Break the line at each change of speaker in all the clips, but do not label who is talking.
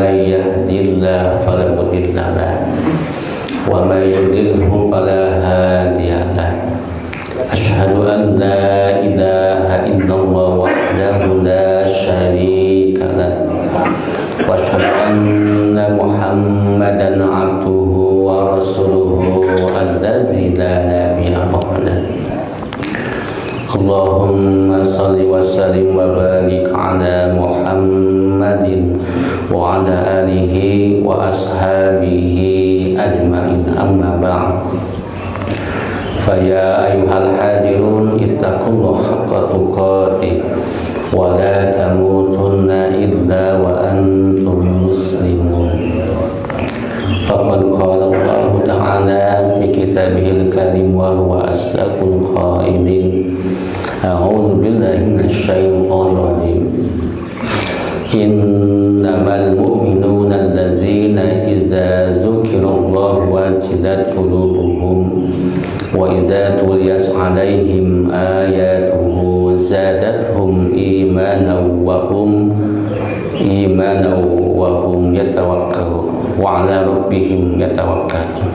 من يهد الله فلا مضل له ومن يضلل فلا هادي له أشهد أن لا إله إلا الله وحده لا شريك له وأشهد أن محمدا عبده ورسوله الذي لا نبي بعده اللهم صل وسلم وبارك على محمد وعلى آله وأصحابه أجمعين أما بعد فيا أيها الحاضرون اتقوا الله حق تقاته ولا تموتن إلا وأنتم مسلمون فقد قال الله تعالى في كتابه الكريم وهو أصدق القائلين أعوذ بالله من الشيطان الرجيم إنما المؤمنون الذين إذا ذكر الله وجلت قلوبهم وإذا تليت عليهم آياته زادتهم إيمانا وهم يتوكلون وعلى ربهم يتوكلون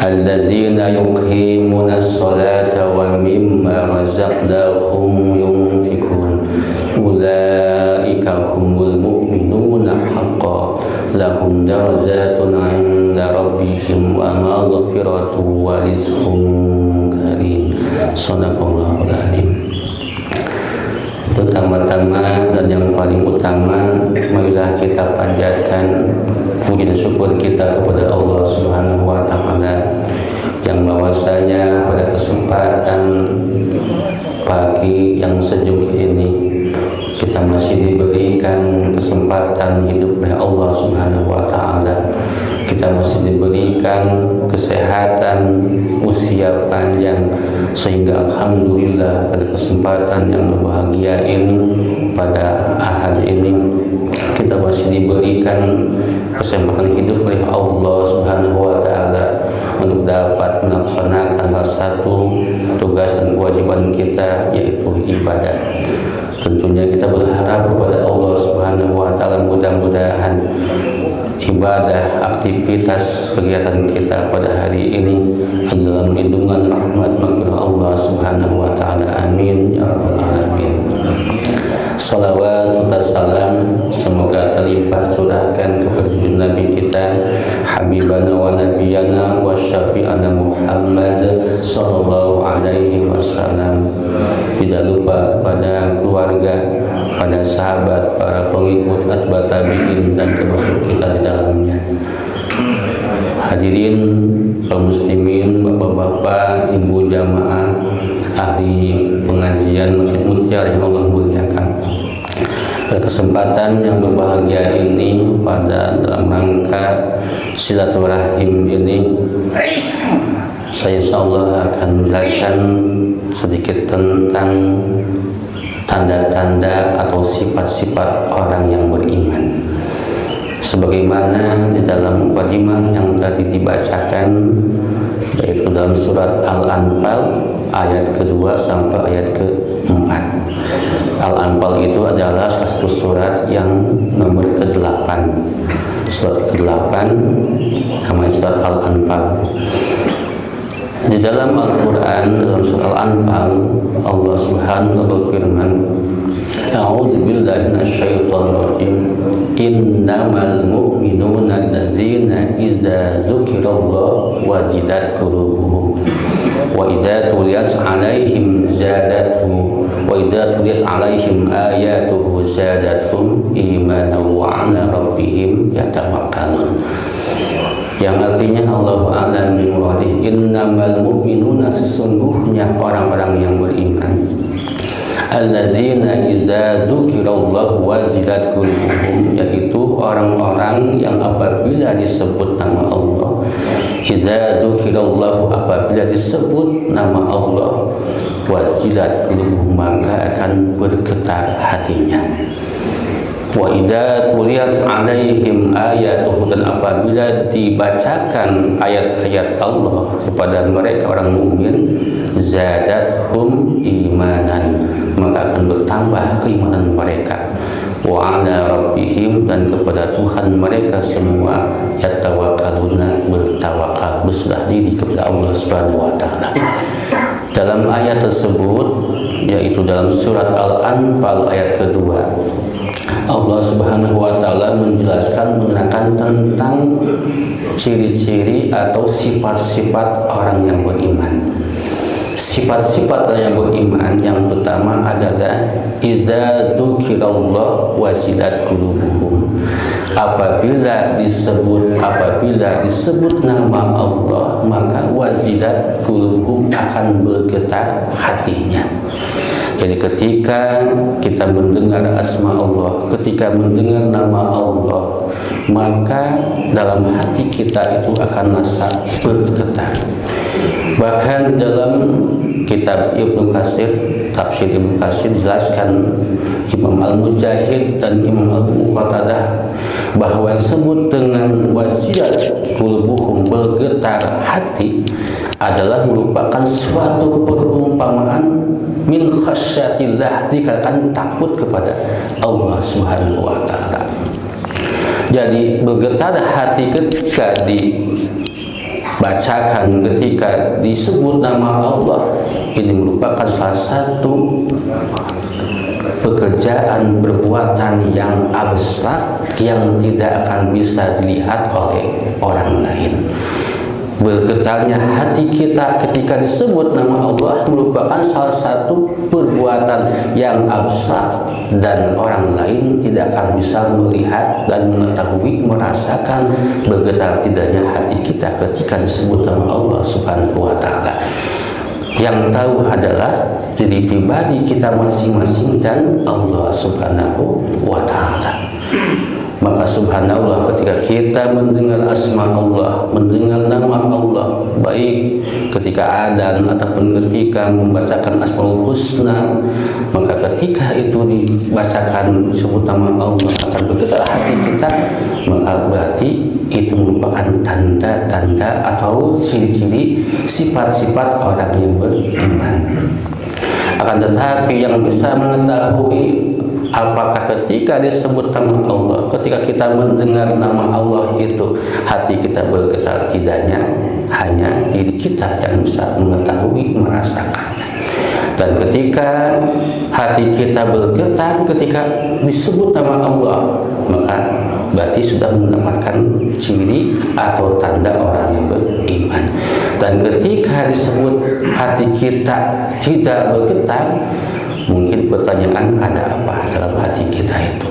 الذين يقيمون الصلاة ومما رزقناهم ينفقون أولئك هم المؤمنون حقا لهم درجات عند ربهم ومغفرة ورزق كريم صدق الله العظيم. Pertama-tama dan yang paling utama, marilah kita panjatkan puji dan syukur kita kepada Allah Subhanahu wa taala yang bahwasanya pada kesempatan pagi yang sejuk ini kita masih diberikan kesempatan hidup oleh Allah Subhanahu wa taala. Kita masih diberikan kesehatan, usia panjang, sehingga alhamdulillah pada kesempatan yang berbahagia ini, pada ahad ini kita masih diberikan kesempatan hidup oleh Allah Subhanahu wa taala untuk dapat melaksanakan salah satu tugas dan kewajiban kita, yaitu ibadah. Tentunya kita berharap kepada Allah Subhanahu wa taala mudah-mudahan ibadah, aktivitas, kegiatan kita pada hari ini adalah lindungan rahmat maghfirah Allah Subhanahu wa taala. Amin ya rabbal alamin. Salawat serta salam semoga terlimpah curahkan kepada Nabi kita Habibana wa Nabiyana wa Syafi'ana Muhammad sallallahu alaihi wasallam. Tidak lupa kepada keluarga, pada sahabat, para pengikut atba tabi'in dan termasuk kita di dalamnya. Hadirin kaum muslimin, bapak-bapak, ibu jamaah, ahli pengajian Masjid Mutiara yang Allah muliakan. Pada kesempatan yang berbahagia ini, pada dalam rangka silaturahim ini, saya insyaallah akan menjelaskan sedikit tentang tanda-tanda atau sifat-sifat orang yang beriman. Sebagaimana di dalam mukadimah yang tadi dibacakan, yaitu dalam surat Al-Anfal ayat kedua sampai ayat ke-4. Al-Anfal itu adalah satu surat yang nomor ke-8. Surat ke-8 namanya surat Al-Anfal. Di dalam Al-Quran, dalam surah Al-Anfal, Allah Subhanahu wa ta'ala berfirman, A'udzu billahi minasyaitonir rajim. Innamal mu'minuna alladzina idza dzukirallahu wajilat qulubuhum wa idza tuliyat 'alaihim zadatuhum wa idza tuliyat 'alaihim ayatuhu zadatuhum imanan wa 'ala rabbihim yatawakkalun. Yang artinya Allah a'lam bimuradih, innamal mu'minuna, sesungguhnya orang-orang yang beriman, alladzina idza dzukirallahu wajilat qulubuhum, yaitu orang-orang yang apabila disebut nama Allah, idza dzukirallahu, apabila disebut nama Allah, wajilat qulubuhum, maka akan bergetar hatinya. Wa idza tuliyat 'alaihim ayatuhu, dan apabila dibacakan ayat-ayat Allah kepada mereka orang mukmin, zadathum imanan, maka akan bertambah keimanan mereka. wa ala rabbihim, dan kepada Tuhan mereka semua yatawakkaluna, bertawakal, berserah diri kepada Allah Subhanahu wa taala. Dalam ayat tersebut, yaitu dalam surat Al-Anfal ayat kedua, Allah Subhanahu wa taala menjelaskan, menerangkan tentang ciri-ciri atau sifat-sifat orang yang beriman. Sifat-sifat orang yang beriman yang pertama adalah idza dzukirallah wajilat qulubuhum. Apabila disebut nama Allah, maka wajilat qulubuhum, akan bergetar hatinya. Jadi ketika kita mendengar asma Allah, ketika mendengar nama Allah, maka dalam hati kita itu akan rasa bergetar. Bahkan dalam kitab Ibnu Katsir, tafsir Ibnu Katsir, dijelaskan Imam Al-Mujahid dan Imam Abu Qatadah bahwa yang disebut dengan wajilat qulubuhum, bergetar hati, adalah merupakan suatu perumpamaan min khasyatillah, dikatakan takut kepada Allah Subhanahu wa taala. Jadi bergetar hati ketika dibacakan, ketika disebut nama Allah, ini merupakan salah satu pekerjaan, perbuatan yang abstrak yang tidak akan bisa dilihat oleh orang lain. Bergetarnya hati kita ketika disebut nama Allah merupakan salah satu perbuatan yang abstrak dan orang lain tidak akan bisa melihat dan mengetahui, merasakan bergetar tidaknya hati kita ketika disebut nama Allah Subhanahu wa taala. Yang tahu adalah diri pribadi kita masing-masing dan Allah Subhanahu wa taala. Maka subhanallah, ketika kita mendengar asma Allah, mendengar nama Allah, baik ketika adzan ataupun ketika membacakan asmaul husna, maka ketika itu dibacakan sebut nama Allah akan bergetar hati kita, maka berarti itu merupakan tanda-tanda atau ciri-ciri sifat-sifat orang yang beriman. Akan tetapi yang bisa mengetahui apakah ketika disebut nama Allah, ketika kita mendengar nama Allah itu hati kita bergetar, tidaknya hanya diri kita yang bisa mengetahui, merasakannya. Dan ketika hati kita bergetar ketika disebut nama Allah, maka berarti sudah mendapatkan ciri atau tanda orang yang beriman. Dan ketika disebut hati kita tidak bergetar, mungkin pertanyaan ada apa dalam hati kita itu.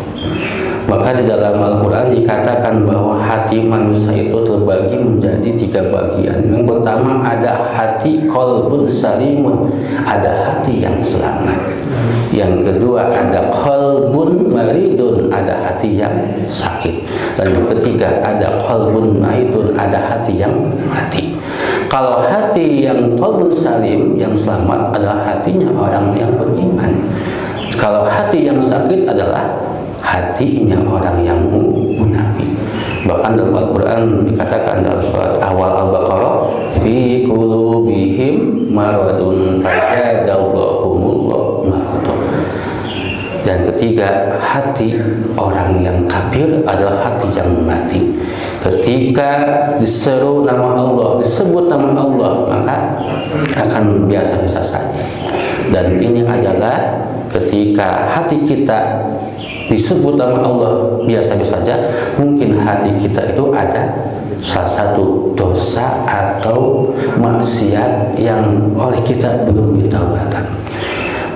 Maka di dalam Al-Quran dikatakan bahwa hati manusia itu terbagi menjadi 3 bagian. Yang pertama ada hati qalbun salimun, ada hati yang selamat. Yang kedua ada qalbun maridun, ada hati yang sakit. Dan yang ketiga ada qalbun maitun, ada hati yang mati. Kalau hati yang qalbun salim, yang selamat, adalah hatinya orang yang beriman. Kalau hati yang sakit adalah hatinya orang yang munafik. Bahkan dalam Al-Quran dikatakan dalam surat awal Al-Baqarah, fi qulubihim maradun fazadallahumullahu maradan. Dan ketiga, hati orang yang kafir adalah hati yang mati. Ketika diseru nama Allah, disebut nama Allah, maka akan biasa-biasa saja. Dan ini adalah ketika hati kita disebut nama Allah biasa-biasa saja, mungkin hati kita itu ada salah satu dosa atau maksiat yang oleh kita belum ditaubatkan.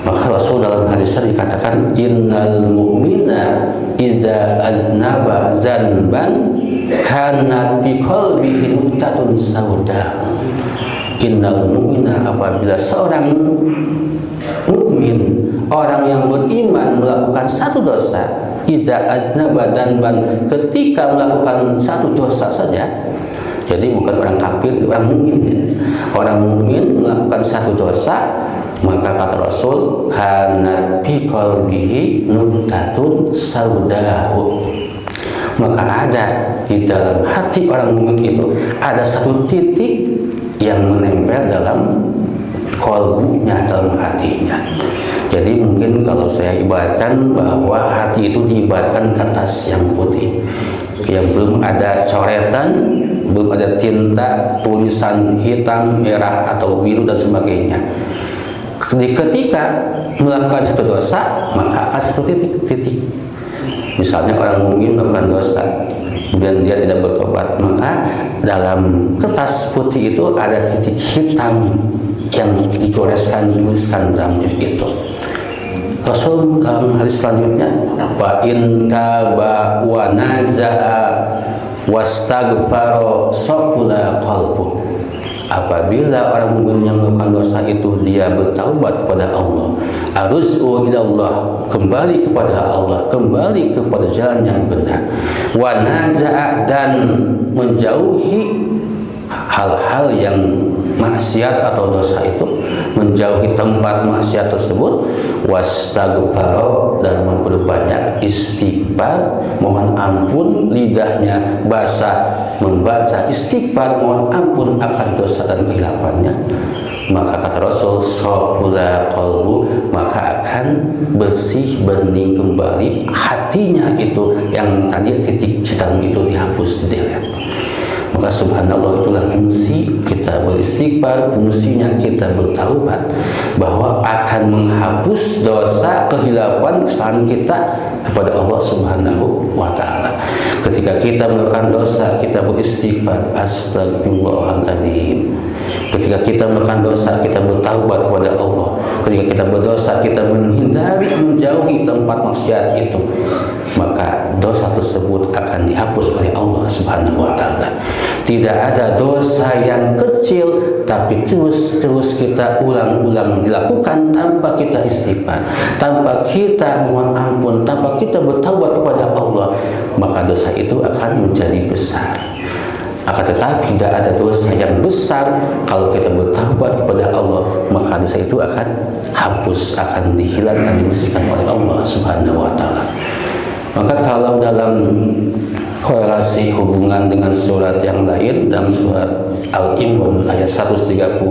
Maka Rasul dalam hadisnya dikatakan, innal mu'mina idza aznaba zanban kana bi qalbihi nuqtatun sauda. Innal mu'mina, apabila seorang mukmin, orang yang beriman melakukan satu dosa, idza aznaba zanban, ketika melakukan satu dosa saja. Jadi bukan orang kafir, orang mukmin ya. Orang mukmin melakukan satu dosa, maka kata Rasul, kana bi qalbihi nuqtatun saudahu, maka ada di dalam hati orang mukmin itu ada satu titik yang menempel dalam qalbunya, dalam hatinya. Jadi mungkin kalau saya ibaratkan bahwa hati itu diibaratkan kertas yang putih, yang belum ada coretan, belum ada tinta, tulisan hitam, merah atau biru dan sebagainya. Ketika melakukan satu dosa, maka akan seperti titik-titik. Misalnya orang mungkin melakukan dosa dan dia tidak bertobat, maka dalam kertas putih itu ada titik hitam yang digoreskan, dituliskan dalam titik itu. Rasul dalam hadis selanjutnya, wa in taba wa naza'a wastaghfara saqula qalbu. Apabila orang mukmin yang melakukan dosa itu dia bertaubat kepada Allah, aruz'u ilallah, kembali kepada Allah, kembali kepada jalan yang benar, wa naza'a, dan menjauhi hal-hal yang maksiat atau dosa itu, menjauhi tempat maksiat tersebut, wastaghfara, dan memperbanyak istighfar, mohon ampun, lidahnya basah membaca istighfar, mohon ampun akan dosa dan kehilafannya, maka kata Rasul, saqula qalbu, maka akan bersih, bening kembali hatinya itu yang tadi titik hitam itu dihapus, dilihat. Maka subhanallah, itulah fungsi kita beristighfar, fungsinya kita bertaubat, bahwa akan menghapus dosa, kehilapan, kesalahan kita kepada Allah Subhanahu wa ta'ala. Ketika kita melakukan dosa, kita beristighfar, astagfirullahaladzim. Ketika kita melakukan dosa, kita bertaubat kepada Allah. Ketika kita berdosa, kita menghindari, menjauhi tempat maksiat itu, maka dosa tersebut akan dihapus oleh Allah Subhanahu wa ta'ala. Tidak ada dosa yang kecil tapi terus kita ulang-ulang dilakukan tanpa kita istighfar, tanpa kita mohon ampun, tanpa kita bertaubat kepada Allah, maka dosa itu akan menjadi besar. Akan tetapi tidak ada dosa yang besar kalau kita bertaubat kepada Allah, maka dosa itu akan hapus, akan dihilangkan, dibersihkan oleh Allah Subhanahu wa ta'ala. Maka kalau dalam korelasi hubungan dengan surat yang lain, dalam surat Al-Imran ayat 135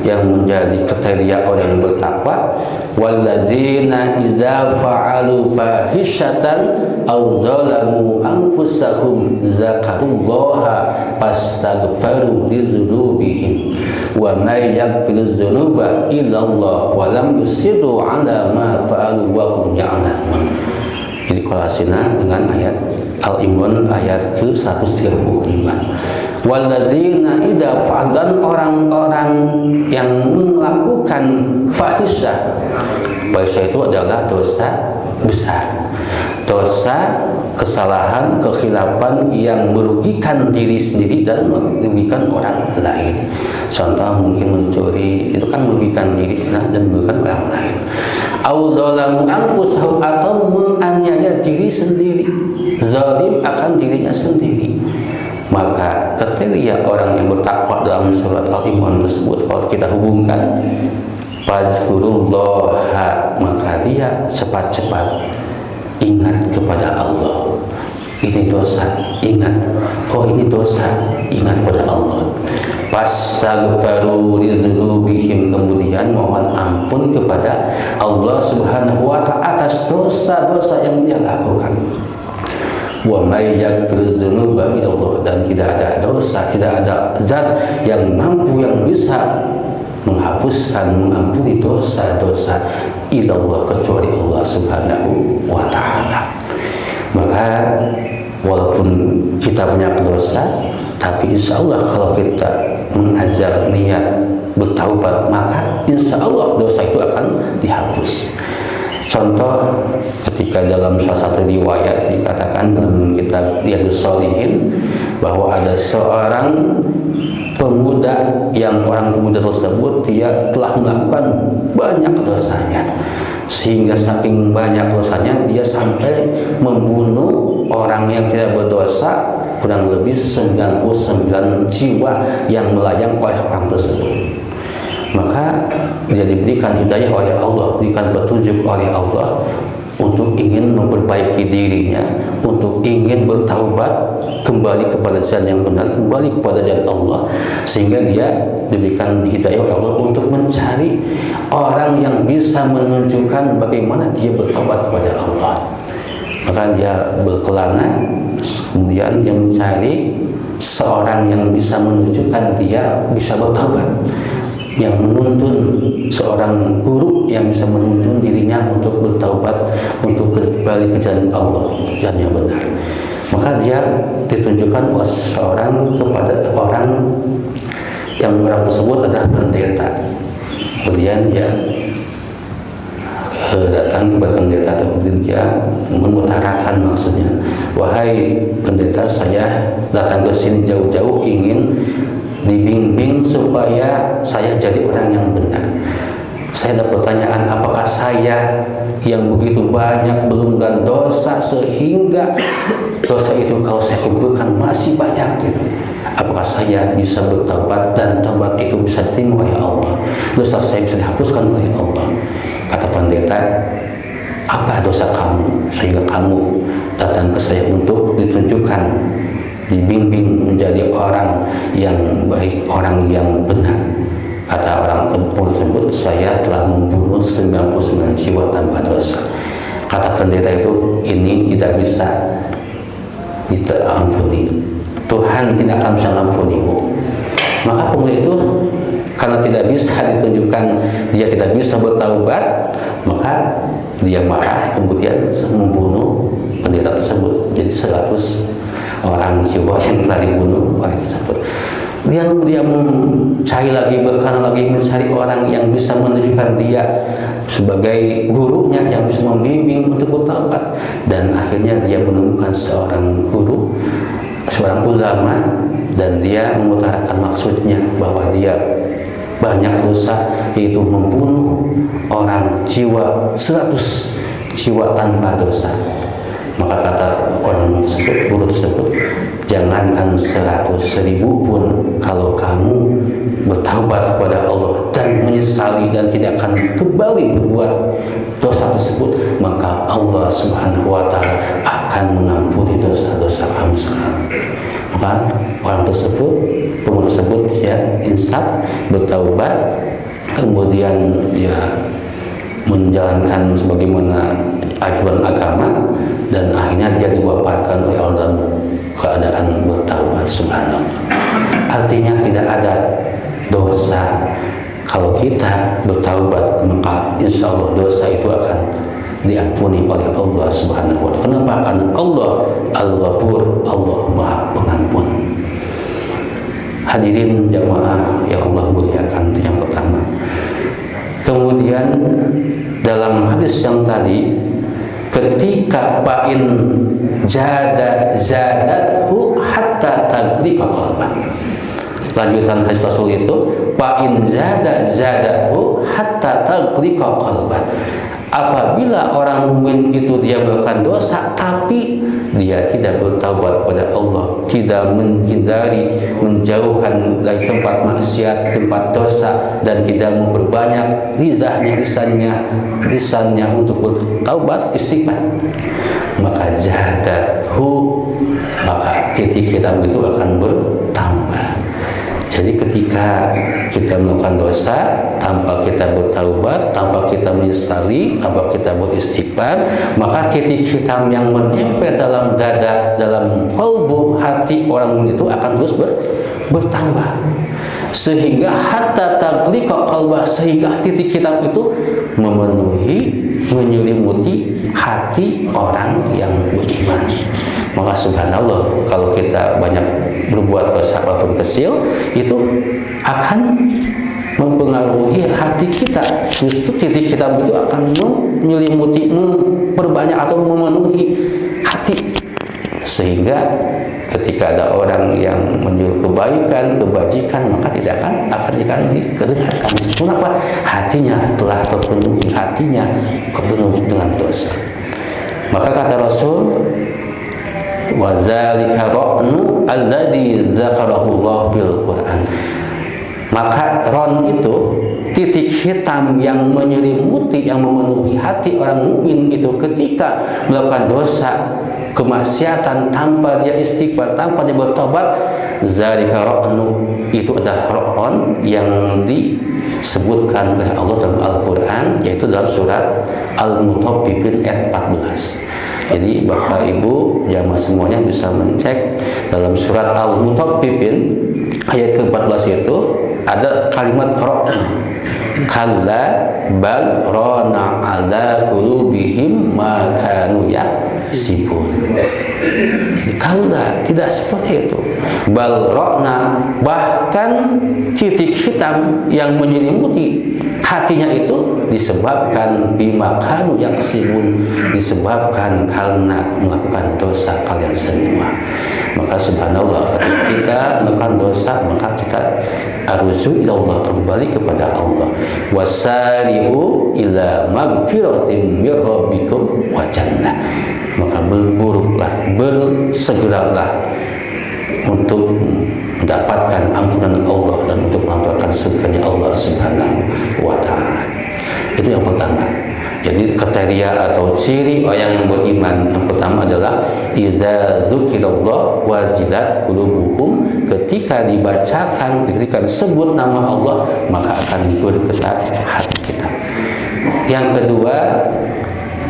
yang menjadi kriteria orang yang bertakwa, walladzina idza fa'alu fahishatan aw dzalamu anfusahum zakarullaha fastaghfaru lidzunubihim wa may yaghfiru dzunuba illallah wa lam yusirru ala ma fa'alu wa hum ya'lamun. Jadi korelasinya dengan ayat Al-Imran ayat ke-135. Walladzina idza fa'alan, orang-orang yang melakukan fahisyah. Fahisyah itu adalah dosa besar, dosa, kesalahan, kekhilafan yang merugikan diri sendiri dan merugikan orang lain. Contoh mungkin mencuri, itu kan merugikan diri dan merugikan orang lain. Audolamu anfusahum, atau menganiaya diri sendiri, zalim akan dirinya sendiri. Maka kriteria orang yang bertakwa dalam surat Al-Imran tersebut, kalau kita hubungkan fadzkurullaha, maka dia cepat-cepat ingat kepada Allah. Ini dosa, ingat. Oh, ini dosa, ingat kepada Allah. Fastaghfaru lidzunubihim, kemudian mohon ampun kepada Allah Subhanahu wa ta'ala atas dosa-dosa yang dia lakukan. Wa may yaghfiru dzunuba illallah, dan tidak ada dosa, tidak ada zat yang mampu, yang bisa menghapuskan, mengampuni dosa-dosa illallah, kecuali Allah Subhanahu wa ta'ala. Maka walaupun kita banyak dosa, tapi insya Allah kalau kita mengajar niat bertaubat, maka insya Allah dosa itu akan dihapus. Contoh, ketika dalam salah satu riwayat dikatakan dalam kitab Riyadhus Shalihin bahwa ada seorang pemuda, yang orang pemuda tersebut dia telah melakukan banyak dosanya, sehingga saking banyak dosanya dia sampai membunuh orang yang tidak berdosa kurang lebih 99 jiwa yang melayang oleh orang tersebut. Maka dia diberikan hidayah oleh Allah, diberikan petunjuk oleh Allah untuk ingin memperbaiki dirinya, untuk ingin bertaubat kembali kepada jalan yang benar, kembali kepada jalan Allah, sehingga dia diberikan hidayah oleh Allah untuk mencari orang yang bisa menunjukkan bagaimana dia bertaubat kepada Allah. Maka dia berkelana, kemudian dia mencari seorang yang bisa menunjukkan dia bisa bertaubat, yang menuntun, seorang guru yang bisa menuntun dirinya untuk bertaubat, untuk kembali ke jalan Allah, jalan yang benar. Maka dia ditunjukkan oleh seseorang kepada orang yang orang tersebut adalah pendeta. Kemudian dia datang kepada pendeta, kemudian dia mengutarakan maksudnya, wahai pendeta, saya datang ke sini jauh-jauh ingin dibimbing supaya saya jadi orang yang benar. Saya ada pertanyaan, apakah saya yang begitu banyak belum dan dosa sehingga dosa itu kalau saya kumpulkan masih banyak gitu, apakah saya bisa bertaubat dan taubat itu bisa diterima oleh Allah, dosa saya bisa dihapuskan oleh Allah? Kata pendeta, apa dosa kamu sehingga kamu datang ke saya untuk ditunjukkan, dibimbing menjadi orang yang baik, orang yang benar? Kata orang tersebut, saya telah membunuh 99 jiwa tanpa dosa. Kata pendeta itu, ini tidak bisa diampuni, Tuhan tidak akan bisa mengampunimu. Maka pemuda itu karena tidak bisa ditunjukkan dia tidak bisa bertaubat, maka dia marah, kemudian membunuh pendeta tersebut. Jadi 100 orang jiwa yang telah dibunuh oleh tersebut. Dia mencari lagi, berkana lagi mencari orang yang bisa menunjukkan dia sebagai gurunya, yang bisa membimbing untuk bertaubat. Dan akhirnya dia menemukan seorang guru, seorang ulama, dan dia mengutarakan maksudnya bahwa dia banyak dosa, yaitu membunuh orang, jiwa 100 jiwa tanpa dosa. Maka kata orang tersebut, guru tersebut, jangankan 100.000 pun, kalau kamu bertaubat kepada Allah dan menyesali dan tidak akan kembali berbuat dosa tersebut, maka Allah Subhanahu wa Ta'ala akan mengampuni dosa-dosa kamu sekarang. Maka orang tersebut, pemuda tersebut, ya insaf, bertaubat, kemudian ya menjalankan sebagaimana ajaran agama, dan akhirnya dia diwafatkan oleh Allah dalam keadaan bertaubat. Subhanallah. Artinya tidak ada dosa. Kalau kita bertaubat, maka insya Allah dosa itu akan diampuni oleh Allah Subhanahu wa Ta'ala. Kenapa? Karena Allah Al-Ghafur, Allah Maha Pengampun. Hadirin jamaah yang Allah muliakan, itu yang pertama. Kemudian dalam hadis yang tadi, ketika fa'in zadathu hatta tagliqa qalbah. Lanjutan hadis Rasul itu, fa'in zadathu hatta tagliqa qalbah. Apabila orang mukmin itu dia melakukan dosa, tapi dia tidak bertaubat kepada Allah, tidak menghindari, menjauhkan dari tempat maksiat, tempat dosa, dan tidak memperbanyak lisannya untuk bertaubat, istighfar, maka zadathu, maka titik hitam itu akan bertambah. Jadi ketika kita melakukan dosa tanpa kita bertaubat, tanpa kita menyesali, tanpa kita beristighfar, maka titik hitam yang menempel dalam dada, dalam kalbu, hati orang itu akan terus bertambah, sehingga hatta tagliqa qalbah, sehingga titik hitam itu memenuhi, menyelimuti hati orang yang beriman. Maka subhanallah, kalau kita banyak berbuat dosa apapun kecil, itu akan mempengaruhi hati kita. Justru titik hitam itu akan menyelimuti, memperbanyak atau memenuhi hati, sehingga ketika ada orang yang menyuruh kebaikan, kebajikan, maka tidak akan didengarkan. Kenapa? Hatinya telah terpenuhi, hatinya penuh dengan dosa. Maka kata Rasul, wa dzalika ra'nu alladzi dzakarahu Allah bil Qur'an. Maka ron itu titik hitam yang menyelimuti, yang memenuhi hati orang mukmin itu ketika melakukan dosa, kemaksiatan tanpa dia istighfar, tanpa dia bertobat. Zalika ra'nu, itu adalah ra'on yang disebutkan oleh Allah dalam Al-Quran, yaitu dalam surat Al-Mutaffifin ayat 14. Jadi Bapak Ibu jamaah semuanya bisa mencek dalam surat Al-Mutaffifin ayat ke-14 itu ada kalimat ra'nu. Kalla bal rana ala qulubihim ma kanu yaksibun. Kalla, tidak seperti itu. Bal rana, bahkan titik hitam yang menyelimuti hatinya itu disebabkan bima kanu yaksibun, disebabkan karena melakukan dosa kalian semua. Maka subhanallah, ketika kita melakukan dosa, maka kita arju ila Allah, kembali kepada Allah. Wasari'u ila magfiratin mir rabbikum wa jannah. Maka berburuklah, bersegeralah untuk mendapatkan ampunan Allah dan untuk mendapatkan surganya Allah Subhanahu wa taala. Itu yang pertama. Jadi kriteria atau ciri orang yang beriman yang pertama adalah idza dzukirallah wajilat qulubuhum, ketika dibacakan, ketika disebut nama Allah maka akan bergetar hati kita. Yang kedua,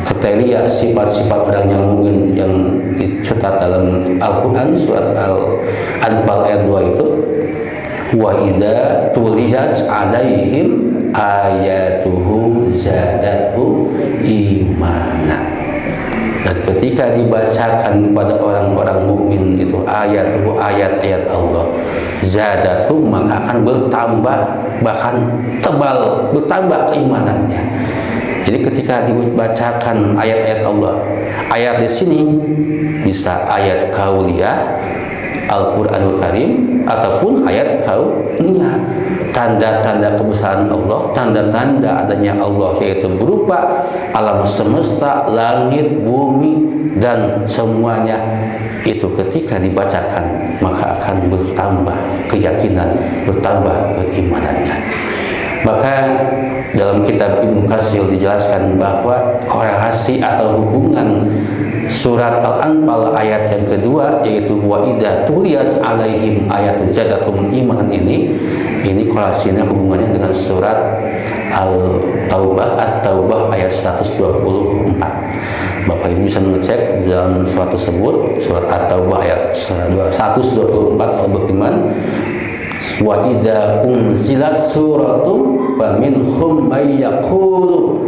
kriteria sifat-sifat orang yang mukmin yang dicatat dalam Al-Qur'an surat Al-Anfal ayat 2 itu, wa idza tuliyat alaihim ayatuhu zadatuhum imana. Dan ketika dibacakan kepada orang-orang mukmin itu ayat-ayat Allah, zadatuhum, maka akan bertambah, bahkan tebal, bertambah keimanannya. Jadi ketika dibacakan ayat-ayat Allah, ayat di sini bisa ayat kauliyah Al-Quranul Karim ataupun ayat kauniyah, tanda-tanda kebesaran Allah, tanda-tanda adanya Allah, yaitu berupa alam semesta, langit, bumi, dan semuanya itu ketika dibacakan maka akan bertambah keyakinan, bertambah keimanannya. Maka dalam kitab Ibnu Katsir dijelaskan bahwa korelasi atau hubungan surat Al-Anfal ayat yang kedua, yaitu wa idza tuliyat alaihim ayatu zadatuhum imanan, ini korelasinya, hubungannya dengan surat At-Taubah ayat 124. Bapak Ibu bisa mengecek dalam surat tersebut, surat At-Taubah ayat 124, Allah berfirman, wa idza unzilat suratum faminhum may yaqulu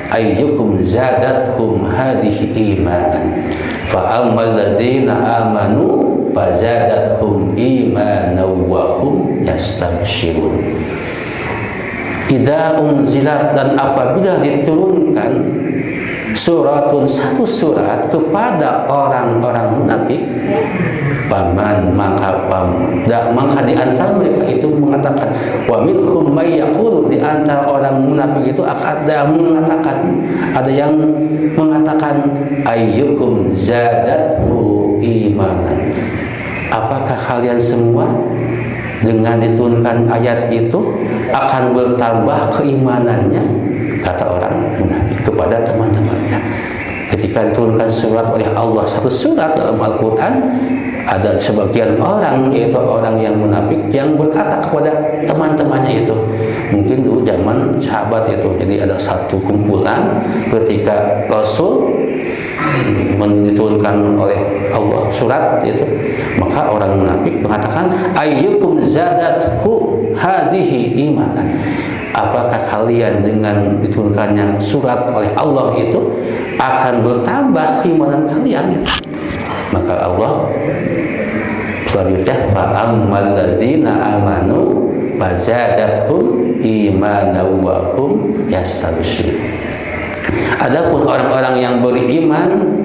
ayyukum zadathum hadhihi imanan fa ammal ladzina amanu fazadathum imanan wa hum yastabshirun. Idza unzilat, dan apabila diturunkan suratun, satu surat kepada orang-orang munafik, paman maka di antara mereka itu mengatakan, wa minhum may yaqulu, di antara orang munafik itu ada yang mengatakan ayyukum zadathu imanan, apakah kalian semua dengan diturunkan ayat itu akan bertambah keimanannya, kata orang munafik kepada teman-temannya. Ketika diturunkan surat oleh Allah, satu surat dalam Al-Quran, ada sebagian orang, yaitu orang yang munafik, yang berkata kepada teman-temannya itu, mungkin dulu zaman sahabat itu, jadi ada satu kumpulan ketika Rasul diturunkan oleh Allah surat itu, maka orang munafik mengatakan ayyukum zadathu hadhihi imanan, apakah kalian dengan diturunkannya surat oleh Allah itu akan bertambah keimanan kalian? Maka Allah selanjutnya, fa ammal ladzina amanu fazadathum imanan wa hum yastabshirun. Adapun orang-orang yang beriman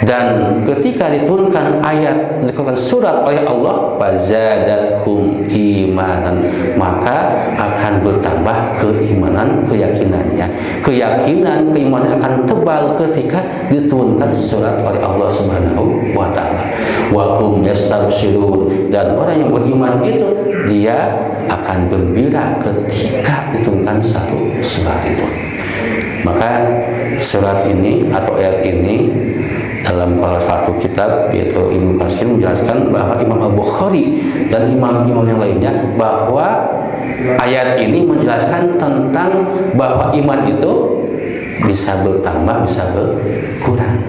dan ketika diturunkan ayat, diturunkan surat oleh Allah, fazadathum imanan, maka akan bertambah keimanan, keyakinannya. Keimanan akan tebal ketika diturunkan surat oleh Allah Subhanahu wa taala. Wa hum yastabshirun, dan orang yang beriman itu dia akan gembira ketika ditentukan satu surat itu. Maka surat ini atau ayat ini dalam salah satu kitab yaitu Ibnu Katsir menjelaskan bahwa Imam Al-Bukhari dan imam-imam yang lainnya bahwa ayat ini menjelaskan tentang bahwa iman itu bisa bertambah, bisa berkurang.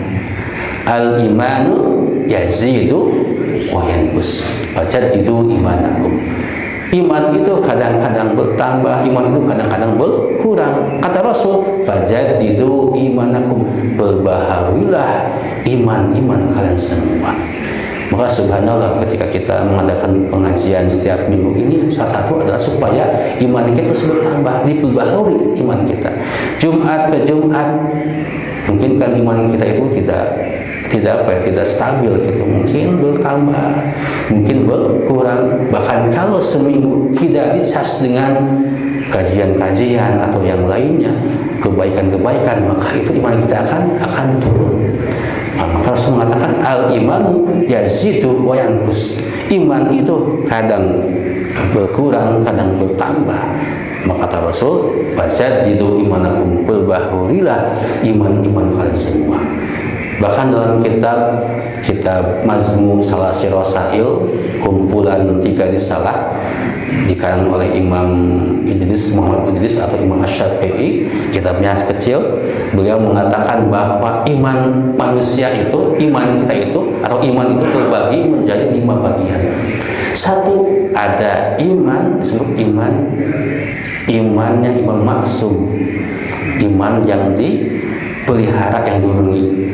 Al-imanu yazidu wa yanqus. Fajaddidu imanakum. Iman itu kadang-kadang bertambah, iman itu kadang-kadang berkurang. Kata Rasul, fajaddidu imanakum, perbaharuilah iman-iman kalian semua. Maka subhanallah, ketika kita mengadakan pengajian setiap minggu ini, salah satu adalah supaya iman kita terus bertambah, diperbaharui iman kita. Jumat ke Jumat, mungkin kan iman kita itu tidak stabil gitu, mungkin bertambah, mungkin berkurang. Bahkan kalau seminggu tidak dicas dengan kajian-kajian atau yang lainnya, kebaikan-kebaikan, maka itu iman kita akan turun. Maka Rasul mengatakan al-imanu yazidu wa yanqus. Iman itu kadang berkurang, kadang bertambah. Maka kata Rasul, fajaddidu imanakum, perbaharuilah iman-iman kalian semua. Bahkan dalam kitab Mazmu Salasi Rasail, kumpulan 3 risalah dikarang oleh Imam Muhammad Idris atau Imam Asy-Syafi'i, kitabnya kecil, beliau mengatakan bahwa iman manusia itu, iman kita itu atau iman itu terbagi menjadi 5 bagian. Satu, ada iman disebut imannya iman maksum, iman yang dipelihara, yang dilindungi.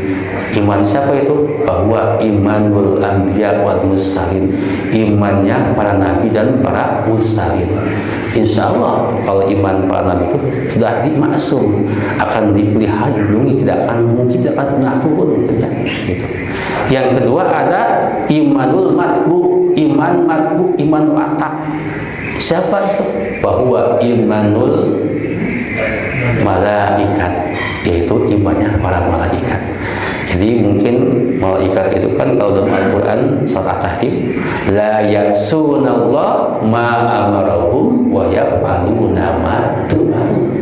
Iman siapa itu? Bahwa imanul anbiya wal mursalin, imannya para nabi dan para mursalin. Insya Allah kalau iman para nabi itu sudah dimaksum, akan dipelihara, dilindungi, tidak akan pernah turun ya. Gitu. Yang kedua ada imanul matbu, iman watak. Siapa itu? Bahwa imanul malaikat, yaitu imannya para malaikat. Jadi mungkin malaikat itu kan kalau dalam Al-Quran surat At-Tahrim, la ya'sunallah ma amarahum wa yaf'aluna ma tu'marun.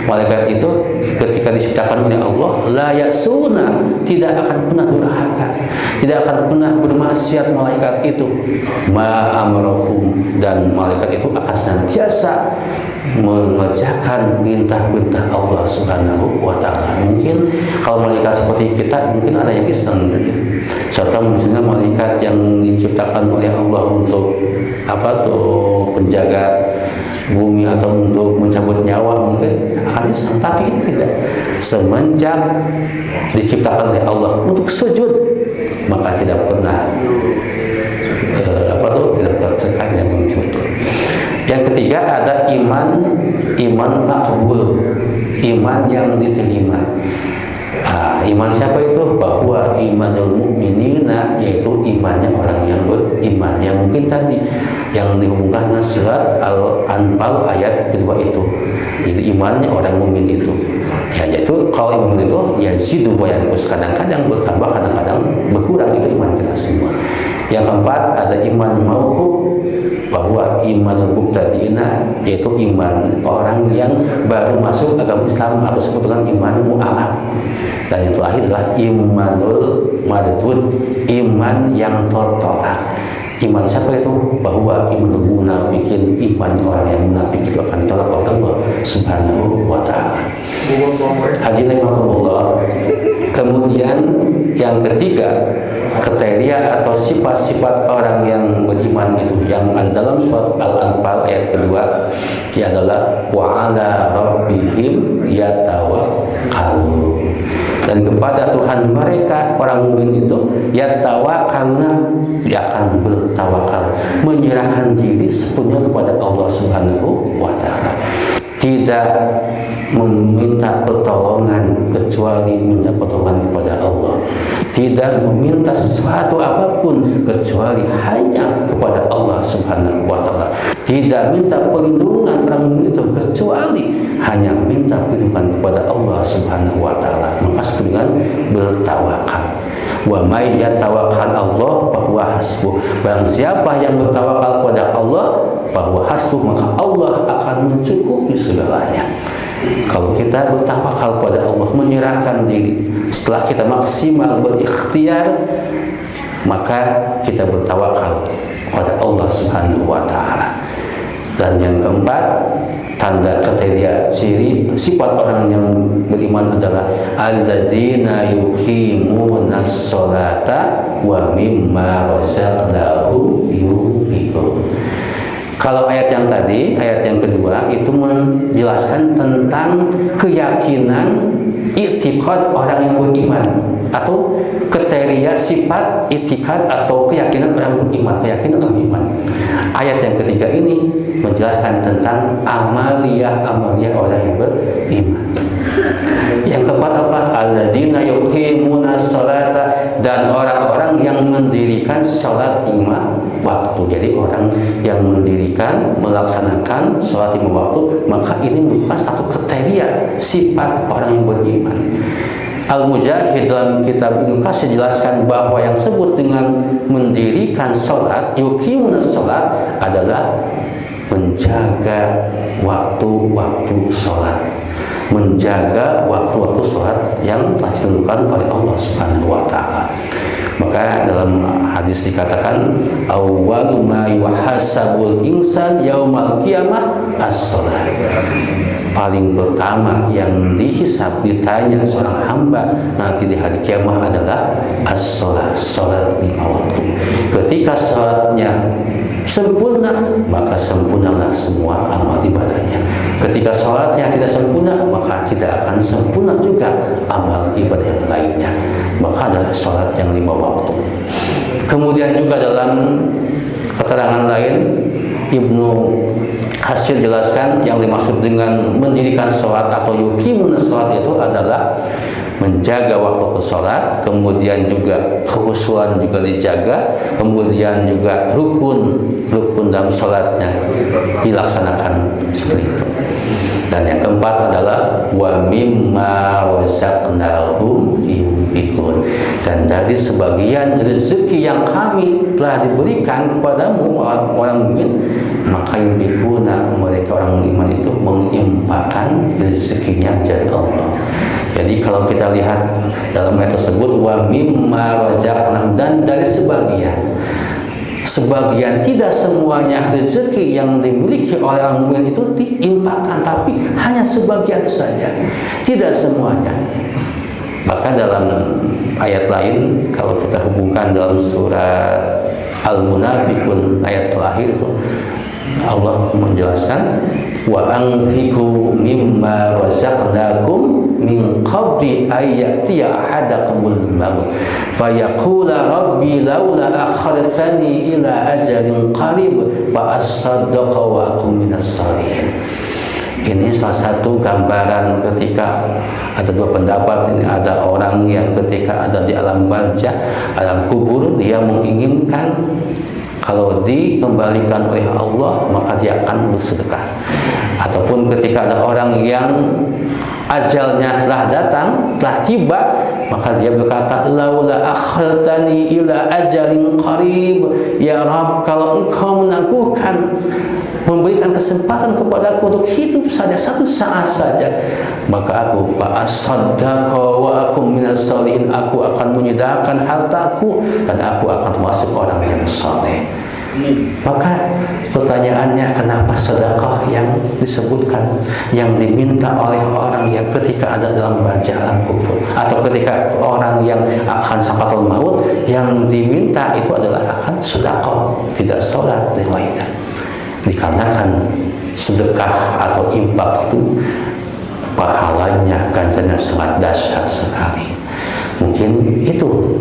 Malaikat itu ketika diciptakan oleh Allah, la ya'suna, tidak akan pernah durhaka, tidak akan pernah bermaksiat malaikat itu. Ma amarahum, dan malaikat itu akan senantiasa mengerjakan perintah-perintah Allah Subhanahu wa Ta'ala. Mungkin kalau malaikat seperti kita, mungkin ada yang iseng gitu. Contoh misalnya malaikat yang diciptakan oleh Allah untuk penjaga bumi atau untuk mencabut nyawa, mungkin akan iseng. Tapi ini tidak. Semenjak diciptakan oleh Allah untuk sujud, maka tidak pernah tidak pernah sekali yang menyujud. Yang ketiga ada iman makbul, iman yang diterima. Iman siapa itu? Bahwa imanul mukminina, yaitu imannya orang yang beriman, yang mungkin tadi yang dihubungkan dengan surat Al-Anfal ayat kedua itu. Jadi imannya orang mukmin itu, ya, yaitu kalau iman itu yazidu wa yanqus, kadang-kadang bertambah, kadang-kadang berkurang. Itu iman kita semua. Yang keempat ada iman mauquf, bahwa iman mubtadi'ina, yaitu iman orang yang baru masuk agama Islam atau disebut dengan iman mu'alaf. Dan yang terakhir adalah imanul mardud, iman yang tertolak. Iman siapa itu? Bahwa imanul munafikin, iman orang yang munafik itu akan tolak oleh Allah Subhanahu wa Ta'ala. Hadirin rahimakumullah. Kemudian yang ketiga, kriteria atau sifat-sifat orang yang beriman itu yang dalam surat Al-Anfal ayat kedua, ia adalah wa ala rabbihim yatawakkalun, dan kepada Tuhan mereka orang mukmin itu yatawakkaluna, dia akan bertawakal, menyerahkan diri sepenuhnya kepada Allah Subhanahu wa Ta'ala, tidak meminta pertolongan kecuali minta pertolongan kepada Allah, tidak meminta sesuatu apapun kecuali hanya kepada Allah Subhanahu wa Ta'ala, tidak minta perlindungan orang itu kecuali hanya minta perlindungan kepada Allah Subhanahu wa Ta'ala. Maka dengan bertawakal, wa may yatawakkal Allah fa fahuwa hasbuh. Barang siapa yang bertawakal kepada Allah, fahuwa hasbuh, maka Allah akan mencukupi segalanya. Kalau kita bertawakal kepada Allah, menyerahkan diri, setelah kita maksimal berikhtiar, maka kita bertawakal kepada Allah Subhanahu wa taala. Dan yang keempat, tanda kriteria ciri sifat orang yang beriman adalah alladzina yuqimunas sholata wa mimma razaqnahum yunfiqun. Kalau ayat yang tadi, ayat yang kedua itu menjelaskan tentang keyakinan i'tiqad orang yang beriman, atau kriteria sifat i'tiqad atau keyakinan orang beriman, keyakinan orang beriman. Ayat yang ketiga ini menjelaskan tentang amaliyah orang yang beriman. Yang keempat apa? Alladzina yuqimunas sholata, dan orang-orang yang mendirikan sholat 5 waktu. Jadi orang yang mendirikan, melaksanakan sholat 5 waktu, maka ini merupakan satu kriteria sifat orang yang beriman. Al-Mujahid dalam kitab Ibnu Katsir jelaskan bahwa yang sebut dengan mendirikan sholat, yuqimunas sholat, adalah menjaga waktu-waktu sholat, menjaga waktu-waktu sholat yang telah ditentukan oleh Allah Subhanahu wa taala. Maka dalam hadis dikatakan awwalu ma yuhasabul insan yaumal qiyamah as-shalah. Paling pertama yang dihisab, ditanya seorang hamba nanti di hari kiamat adalah as-shalah, salat 5 waktu. Ketika salatnya sempurna, maka sempurnalah semua amal ibadahnya. Ketika salatnya tidak sempurna, maka tidak akan sempurna juga amal ibadah yang lainnya. Maka adalah salat yang 5 waktu. Kemudian juga dalam keterangan lain, Ibnu Katsir jelaskan yang dimaksud dengan mendirikan sholat atau yuqimunas sholat itu adalah menjaga waktu sholat, kemudian juga kekhusyuan juga dijaga, kemudian juga rukun dalam sholatnya dilaksanakan seperti itu. Dan yang keempat adalah wa mimma razaqnahum yunfiqun, dan dari sebagian rezeki yang kami telah diberikan kepadamu orang mukmin, maka yunfiquna, mereka orang iman itu menginfakkan rezekinya dari Allah. Jadi kalau kita lihat dalam ayat tersebut wa mimma razaqnahum, dan dari sebagian, tidak semuanya rezeki yang dimiliki oleh orang mukmin itu diinfakkan, tapi hanya sebagian saja, tidak semuanya. Maka dalam ayat lain, kalau kita hubungkan dalam surat Al-Munafiqun ayat terakhir itu, Allah menjelaskan wa anfiqu mimma razaqnakum min qabli ayyatiya ahadakumul maut fayaqula rabbi laula akhartani ila ajalin qarib fa asaddaqa wa akum minas shalihin. Ini salah satu gambaran ketika ada dua pendapat. Ini ada orang yang ketika ada di alam barzah, alam kubur, dia menginginkan kalau dikembalikan oleh Allah maka dia akan bersedekah. Ataupun ketika ada orang yang ajalnya telah datang, telah tiba, maka dia berkata laula akhartani ila ajalin qarib, ya Rabb, kalau engkau meneguhkan, memberikan kesempatan kepadaku untuk hidup saja satu saat saja, maka aku fa'asaddaqa wa akum minas shalihin, aku akan menyedekahkan hartaku dan aku akan termasuk orang yang saleh. Maka pertanyaannya, kenapa sedekah yang disebutkan, yang diminta oleh orang yang ketika ada dalam barzah kubur, atau ketika orang yang akan sakaratul maut, yang diminta itu adalah akan sedekah, tidak salat yang lainnya. Dikarenakan sedekah atau infak itu pahalanya, ganjarannya sangat dahsyat sekali. Mungkin itu.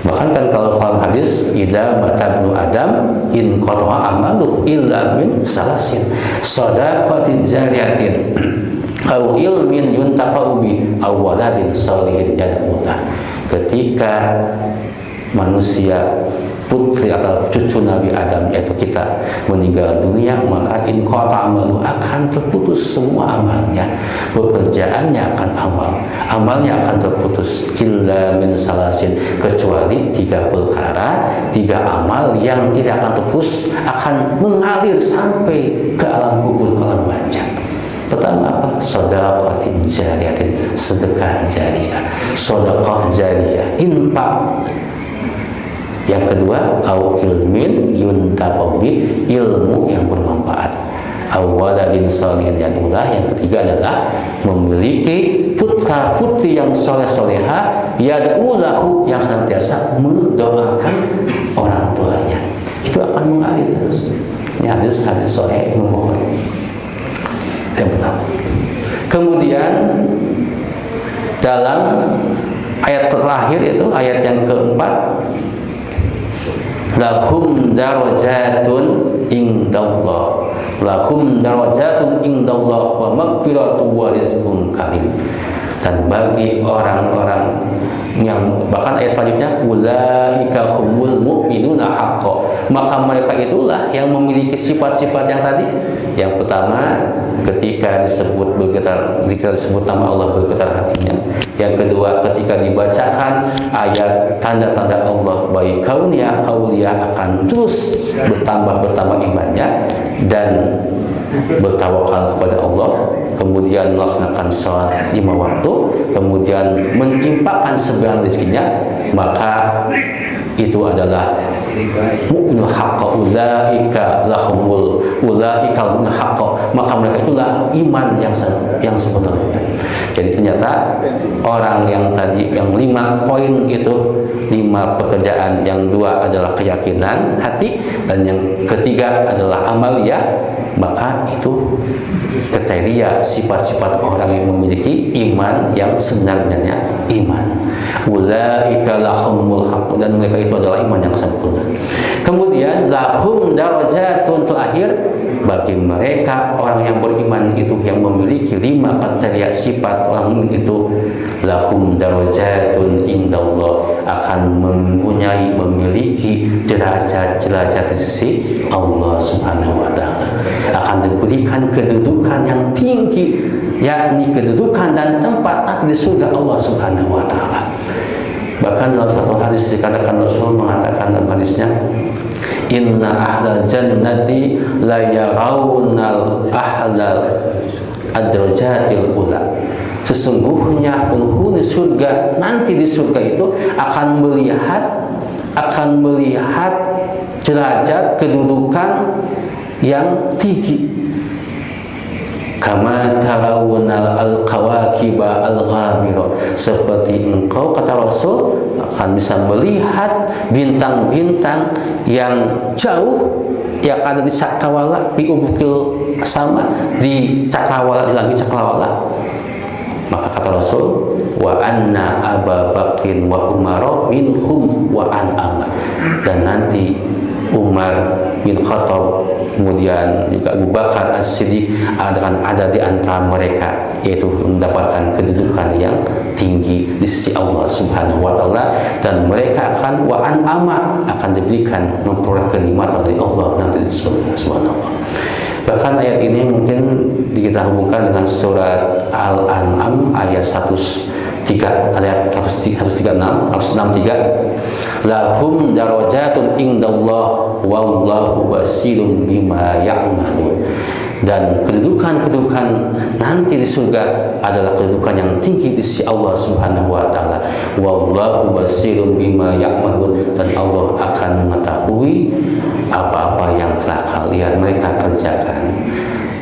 Bahkan kan kalau hadis idza matabnu adam in qata'a amalu illa min salasin shadaqatin jariyatin aw ilmin yuntafa'u bi aw waladin shalihin yad'ulah. Ketika manusia putri atau cucu Nabi Adam, yaitu kita, meninggal dunia, maka inqata amalu, akan terputus semua amalnya, pekerjaannya akan amalnya akan terputus, illa min salasin, kecuali 3 perkara, 3 amal yang tidak akan terputus, akan mengalir sampai ke alam kubur, ke alam barzakh. Pertama apa? Shadaqatin jariyatin, sedekah jariyah, sedekah jariyah, infak. Yang kedua, au ilmin yuntaqabi, ilmu yang bermanfaat, au waladin shalihin yad'ulah. Yang ketiga adalah memiliki putra putri yang soleh soleha, yad'ulahu, yang senantiasa mendoakan orang tuanya. Itu akan mengalir terus. Ini hadis sahih Imam Bukhari. Yang pertama. Kemudian dalam ayat terakhir, itu ayat yang keempat, lahum darajatun indallah, lahum darajatun indallah wa maghfiratun wa rizqun karim. Dan bagi orang-orang yang, bahkan ayat selanjutnya, ulaika humul mu'minuna haqqo, maka mereka itulah yang memiliki sifat-sifat yang tadi. Yang pertama, ketika disebut bergetar, ketika disebut nama Allah bergetar hatinya. Yang kedua, ketika dibacakan ayat tanda-tanda Allah, baik kauniyah auliyah, akan terus bertambah imannya dan bertawakal kepada Allah, kemudian melaksanakan sholat 5 waktu, kemudian menginfakkan sebagian rezekinya, maka itu adalah mu'minul haqqa, ulaika lahumul ulaika mu'minul haqqa, maka mereka itulah iman yang sebenarnya. Jadi ternyata orang yang tadi, yang 5 poin itu, 5 pekerjaan, yang 2 adalah keyakinan hati, dan yang ketiga adalah amaliyah, maka itu kriteria sifat-sifat orang yang memiliki iman yang sebenarnya iman. Ulaika lahumul haqq, dan mereka itu adalah iman yang sempurna. Kemudian lahum darajatun, terakhir, bagi mereka orang yang beriman itu, yang memiliki 5 kriteria sifat orang mukmin itu, lahum darajatun indallah, akan memiliki derajat-derajat di sisi Allah Subhanahu wa taala, akan diberikan kedudukan yang tinggi, yakni kedudukan dan tempat nanti di surga Allah Subhanahu wa taala. Bahkan dalam satu hadis dikatakan, Rasul mengatakan dalam hadisnya, inna ahlal jannati la yarawnal ahlal adrajatil ula, sesungguhnya penghuni surga nanti di surga itu akan melihat derajat kedudukan yang tinggi. Kama tarawunal al-kawakiba al-ghamira, seperti engkau, kata Rasul, akan bisa melihat bintang-bintang yang jauh yang ada di cakrawala, di ubukil sama, di cakrawala, di langit cakrawala. Maka kata Rasul, wa anna Aba Bakrin wa Umar minhum wa an Amr, dan nanti Umar bin Khattab, kemudian juga Abu Bakar As-Siddiq akan ada di antara mereka, yaitu mendapatkan kedudukan yang tinggi di sisi Allah Subhanahu wa taala, dan mereka akan wa'an ama, akan diberikan memperoleh kenikmatan dari Allah nanti di surga. Subhanallah. Bahkan ayat ini mungkin kita hubungkan dengan surat Al-An'am ayat 103, ayat 136, 163, lahum darajatun indallah wallahu basirun bima ya'malun, dan kedudukan nanti di surga adalah kedudukan yang tinggi di sisi Allah Subhanahu wa taala. Wallahu basirun bima ya'malun, dan Allah akan mengetahui apa-apa yang telah kalian mereka kerjakan.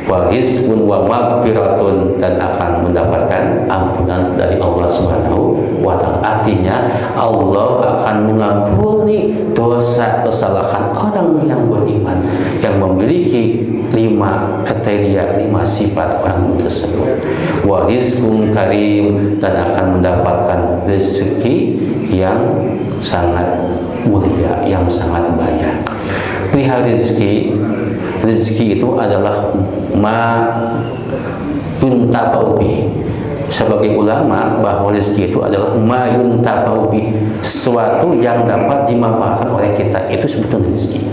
Wa rizqun wa maghfiratun, dan akan mendapatkan ampunan dari Allah Subhanahu wa taala. Artinya Allah akan mengampuni dosa kesalahan orang yang beriman, yang memiliki 5 kriteria, 5 sifat orang tersebut. Wa rizqun karim, dan akan mendapatkan rezeki yang sangat mulia, yang sangat banyak. Perihal rezeki itu adalah ma yuntafa'u bih, sebagai ulama bahwa rezeki itu adalah mayun tabaubi, sesuatu yang dapat dimanfaatkan oleh kita, itu sebetulnya rezeki.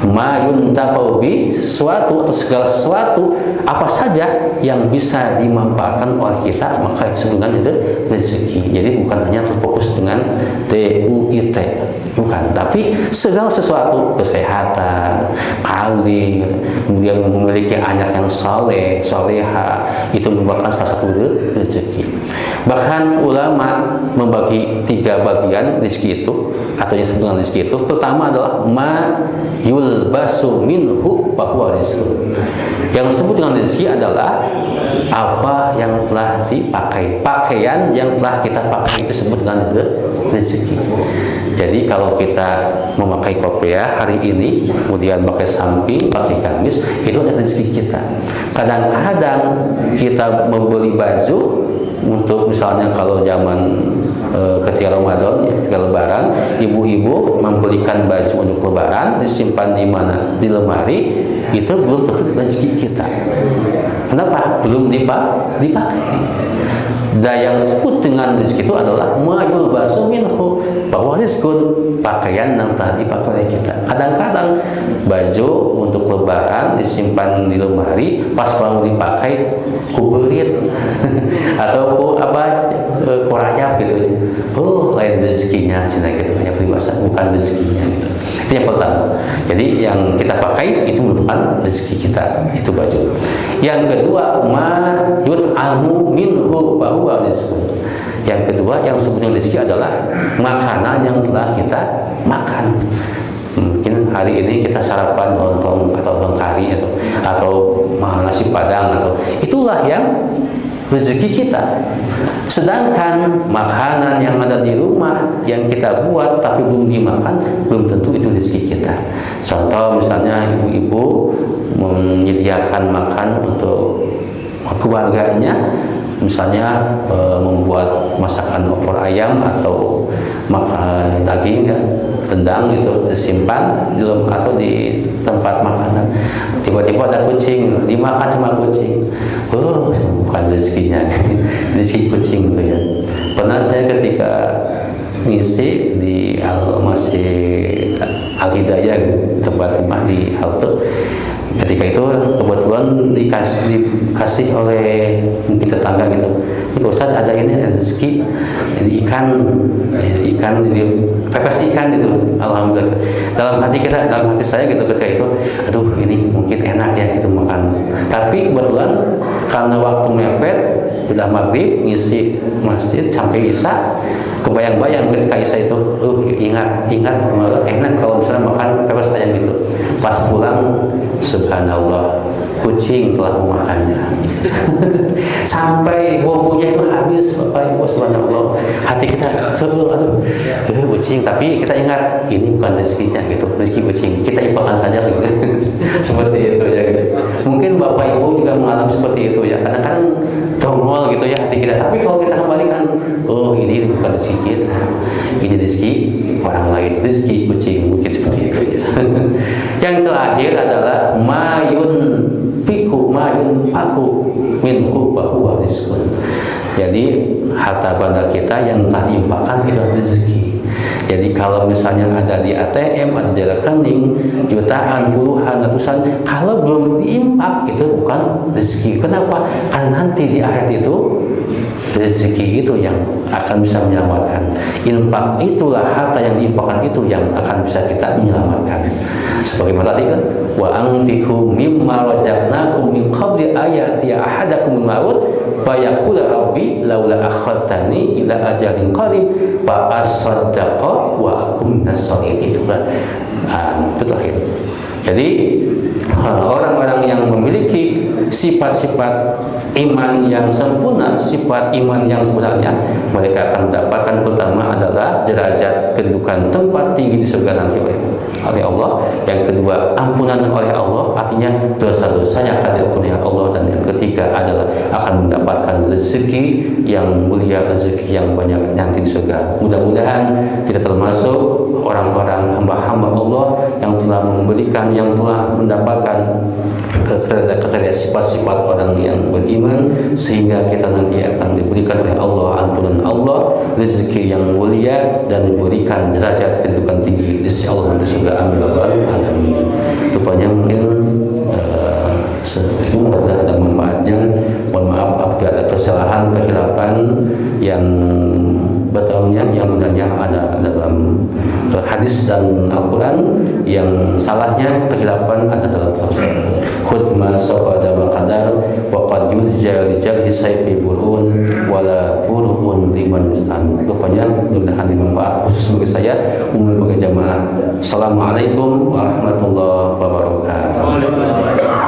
Mayun tabaubi, sesuatu atau segala sesuatu apa saja yang bisa dimanfaatkan oleh kita, maka itu sebetulnya itu rezeki. Jadi bukan hanya terfokus dengan TUIT, bukan, tapi segala sesuatu, kesehatan, kalir, kemudian memiliki anak yang saleh, soleha, itu merupakan salah satu rezeki. Bahkan ulama membagi 3 bagian rezeki itu, atau yang disebut dengan rezeki itu. Pertama adalah ma yulbasu minhu bahwa rizqun. Yang disebut dengan rezeki adalah apa yang telah dipakai, pakaian yang telah kita pakai, itu disebut dengan rezeki. Jadi kalau kita memakai kopiah hari ini, kemudian pakai samping, pakai gamis, itu adalah rezeki kita. Kadang-kadang kita membeli baju untuk, misalnya kalau zaman ketika Ramadan, ketika Lebaran, ibu-ibu membelikan baju untuk Lebaran, disimpan di mana? Di lemari, itu belum tentu rezeki kita. Kenapa? Belum dipakai. Dan yang disebut dengan rezeki itu adalah mayul basu minhu, bahwa rizkun, pakaian yang telah dipakai oleh kita. Kadang-kadang baju untuk Lebaran disimpan di lemari, pas mau dipakai kuberit atau korayap gitu. Oh, lain rezekinya cina gitu, hanya peribahasa, bukan rezekinya gitu. Itu yang pertama. Jadi yang kita pakai itu merupakan rezeki kita, itu baju. Yang kedua, ma yut'amu minhu bahwa rizqun. Yang kedua, yang sebetulnya rezeki adalah makanan yang telah kita makan. Mungkin hari ini kita sarapan lontong atau lontong kari atau nasi padang, atau itulah yang rezeki kita. Sedangkan makanan yang ada di rumah yang kita buat tapi belum dimakan, belum tentu itu rezeki kita. Contoh misalnya ibu-ibu menyediakan makan untuk keluarganya, misalnya membuat masakan opor ayam atau makan daging, ya, rendang, itu disimpan di atau di tempat makanan. Tiba-tiba ada kucing, dimakan sama kucing. Oh, bukan rezekinya, rezeki kucing itu ya. Pernah saya ketika ngisi di Masjid Al-Hidayah, tempat rumah di Halte, ketika itu kebetulan dikasih oleh mungkin tetangga gitu, ini Ustaz ada ini rezeki ikan pepes ikan itu. Alhamdulillah, dalam hati saya gitu ketika itu, aduh ini mungkin enak ya gitu makan. Tapi kebetulan karena waktu mepet, sudah maghrib, ngisi masjid sampai isya, kebayang-bayang ketika isya itu, ingat enak kalau misalnya makan pepes ayam itu. Pas pulang, subhanallah, kucing telah memakannya. Sampai bumbunya itu habis, Bapak Ibu, subhanallah. Hati kita, aduh, kucing. Tapi kita ingat, ini bukan rezekinya gitu, rezeki kucing. Kita impakan saja gitu. Seperti itu ya gitu. Mungkin Bapak Ibu juga mengalami seperti itu ya. Kadang-kadang dongol gitu ya hati kita. Tapi kalau kita kembalikan, oh ini bukan rezeki kita, ini rezeki orang lain, rezeki kucing, mungkin seperti itu ya. Yang terakhir adalah mayun paku minhu bahwa rizqun. Jadi harta benda kita yang telah diimpakkan itu rezeki. Jadi kalau misalnya ada di ATM, ada di rekening, jutaan, puluhan, ratusan, kalau belum diimpak itu bukan rezeki. Kenapa? Karena nanti di akhirat itu rezeki itu yang akan bisa menyelamatkan. Infak itulah, harta yang diinfakkan itu yang akan bisa kita menyelamatkan. Sebagaimana tadi kan, wa anfiqu mimma razaqnakum min qabli ayati ahadakumul maut fa yaqulu rabbi laula akhartani ila ajalin qarib fa asaddaqa wa akum minas sholihin. Itu kan terakhir. Jadi orang-orang yang memiliki sifat-sifat iman yang sempurna, sifat iman yang sebenarnya, mereka akan mendapatkan pertama adalah derajat kedudukan tempat tinggi di surga nanti oleh Allah. Yang kedua, ampunan oleh Allah, artinya dosa-dosanya akan diampuni oleh Allah. Dan yang ketiga adalah akan mendapatkan rezeki yang mulia, rezeki yang banyak nanti di surga. Mudah-mudahan kita termasuk orang-orang hamba-hamba Allah yang telah memberikan, yang telah mendapatkan keterima sifat-sifat orang yang beriman, sehingga kita nanti akan diberikan oleh Allah ampunan Allah, rezeki yang mulia, dan diberikan derajat kedudukan tinggi di sisi Allah nanti surga. Amin ya rabbal alamin. Rupanya mungkin itu ada manfaatnya. Mohon maaf apabila ada kesalahan, kehilapan yang betulnya, yang benarnya ada dalam hadis dan Al-Quran, yang salahnya, kehilapan ada dalam Al-Quran. Khudma sawada maqadar wa qad yulja li jarhi sayfi burun wala burun liman mis'an. Rupanya mudah-mudahan bermanfaat khusus bagi saya, umum bagi jamaah. Assalamualaikum warahmatullahi wabarakatuh.